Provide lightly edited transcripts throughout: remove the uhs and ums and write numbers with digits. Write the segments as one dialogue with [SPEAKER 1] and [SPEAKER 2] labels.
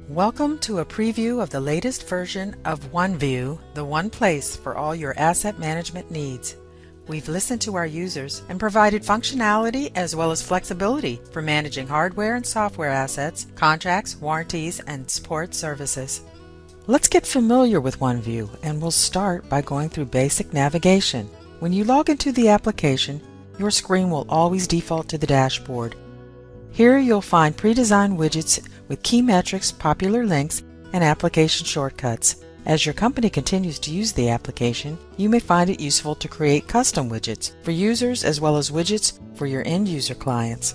[SPEAKER 1] Welcome to a preview of the latest version of ONEview, the one place for all your asset management needs. We've listened to our users and provided functionality as well as flexibility for managing hardware and software assets, contracts, warranties, and support services. Let's get familiar with ONEview, and we'll start by going through basic navigation. When you log into the application, your screen will always default to the dashboard. Here you'll find pre-designed widgets with key metrics, popular links, and application shortcuts. As your company continues to use the application, you may find it useful to create custom widgets for users as well as widgets for your end-user clients.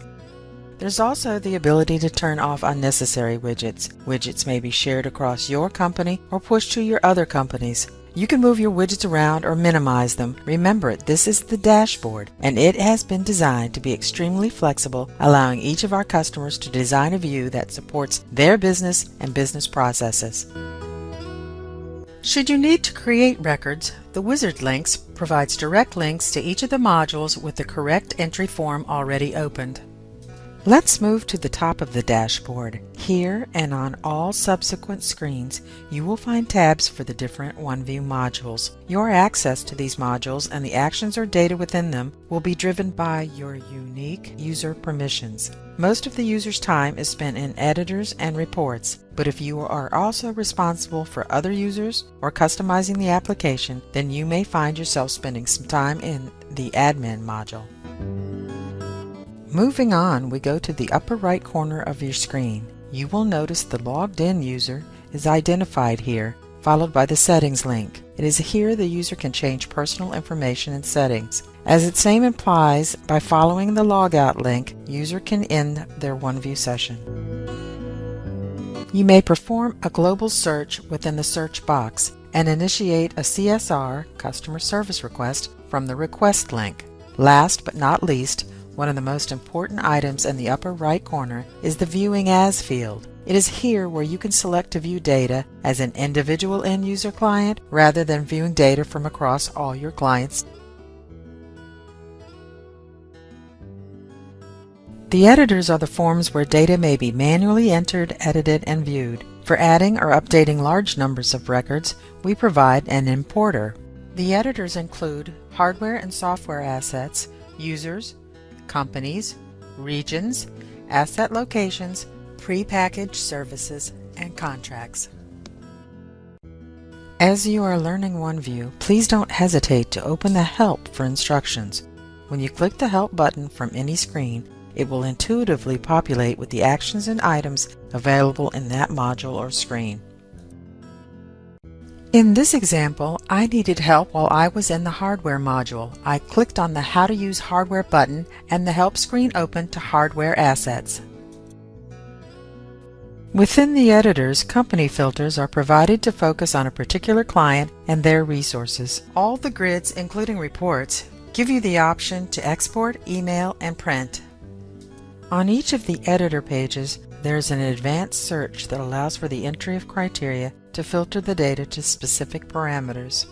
[SPEAKER 1] There's also the ability to turn off unnecessary widgets. Widgets may be shared across your company or pushed to your other companies. You can move your widgets around or minimize them. Remember, this is the dashboard, and it has been designed to be extremely flexible, allowing each of our customers to design a view that supports their business and business processes. Should you need to create records, the Wizard Links provides direct links to each of the modules with the correct entry form already opened. Let's move to the top of the dashboard. Here and on all subsequent screens, you will find tabs for the different ONEview modules. Your access to these modules and the actions or data within them will be driven by your unique user permissions. Most of the user's time is spent in editors and reports, but if you are also responsible for other users or customizing the application, then you may find yourself spending some time in the admin module. Moving on, we go to the upper right corner of your screen. You will notice the logged in user is identified here, followed by the settings link. It is here the user can change personal information and settings. As its name implies, by following the logout link, user can end their ONEview session. You may perform a global search within the search box and initiate a CSR, customer service request, from the request link. Last but not least, one of the most important items in the upper right corner is the Viewing As field. It is here where you can select to view data as an individual end-user client rather than viewing data from across all your clients. The editors are the forms where data may be manually entered, edited, and viewed. For adding or updating large numbers of records, we provide an importer. The editors include hardware and software assets, users, companies, regions, asset locations, pre-packaged services, and contracts. As you are learning ONEview, please don't hesitate to open the Help for instructions. When you click the Help button from any screen, it will intuitively populate with the actions and items available in that module or screen. In this example, I needed help while I was in the Hardware module. I clicked on the How to Use Hardware button and the Help screen opened to Hardware Assets. Within the editors, company filters are provided to focus on a particular client and their resources. All the grids, including reports, give you the option to export, email, and print. On each of the editor pages, there is an advanced search that allows for the entry of criteria to filter the data to specific parameters.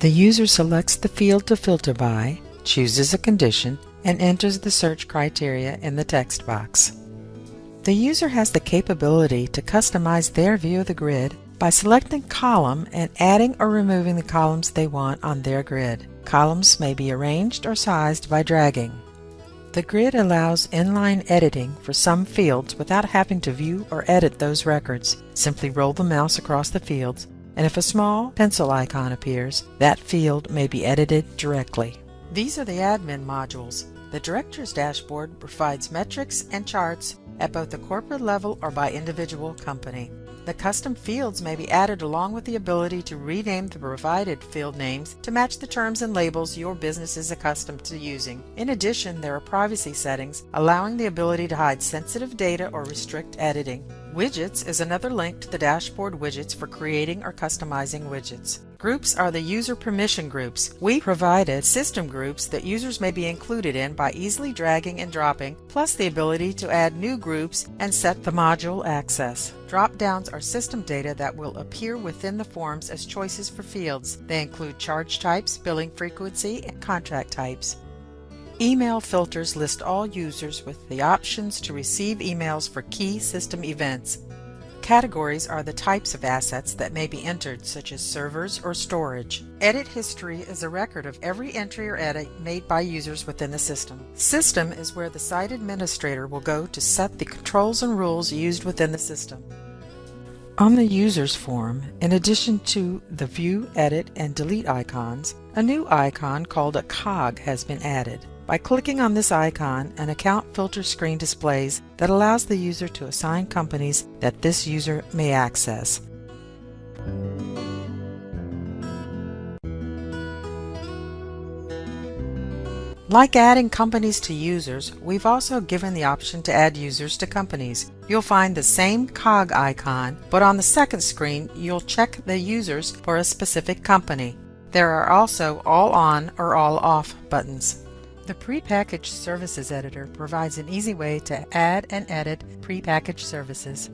[SPEAKER 1] The user selects the field to filter by, chooses a condition, and enters the search criteria in the text box. The user has the capability to customize their view of the grid by selecting column and adding or removing the columns they want on their grid. Columns may be arranged or sized by dragging. The grid allows inline editing for some fields without having to view or edit those records. Simply roll the mouse across the fields, and if a small pencil icon appears, that field may be edited directly. These are the admin modules. The Director's Dashboard provides metrics and charts at both the corporate level or by individual company. The custom fields may be added along with the ability to rename the provided field names to match the terms and labels your business is accustomed to using. In addition, there are privacy settings allowing the ability to hide sensitive data or restrict editing. Widgets is another link to the dashboard widgets for creating or customizing widgets. Groups are the user permission groups. We provided system groups that users may be included in by easily dragging and dropping, plus the ability to add new groups and set the module access. Drop-downs are system data that will appear within the forms as choices for fields. They include charge types, billing frequency, and contract types. Email filters list all users with the options to receive emails for key system events. Categories are the types of assets that may be entered, such as servers or storage. Edit history is a record of every entry or edit made by users within the system. System is where the site administrator will go to set the controls and rules used within the system. On the Users form, in addition to the View, Edit, and Delete icons, a new icon called a cog has been added. By clicking on this icon, an account filter screen displays that allows the user to assign companies that this user may access. Like adding companies to users, we've also given the option to add users to companies. You'll find the same cog icon, but on the second screen you'll check the users for a specific company. There are also all on or all off buttons. The Prepackaged Services Editor provides an easy way to add and edit prepackaged services.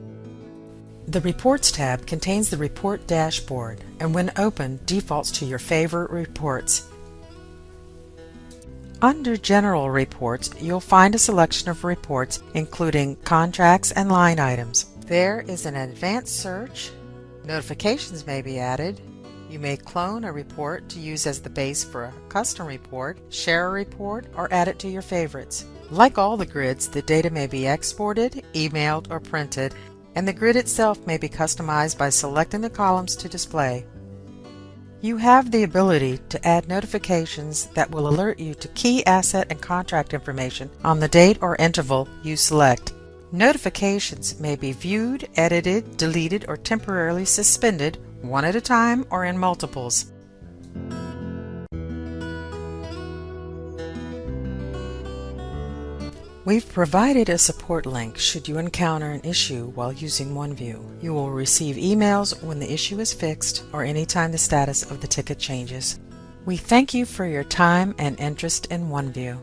[SPEAKER 1] The Reports tab contains the report dashboard, and when opened defaults to your favorite reports. Under General Reports, you'll find a selection of reports including contracts and line items. There is an advanced search. Notifications may be added. You may clone a report to use as the base for a custom report, share a report, or add it to your favorites. Like all the grids, the data may be exported, emailed, or printed, and the grid itself may be customized by selecting the columns to display. You have the ability to add notifications that will alert you to key asset and contract information on the date or interval you select. Notifications may be viewed, edited, deleted, or temporarily suspended, one at a time or in multiples. We've provided a support link should you encounter an issue while using ONEview. You will receive emails when the issue is fixed or anytime the status of the ticket changes. We thank you for your time and interest in ONEview.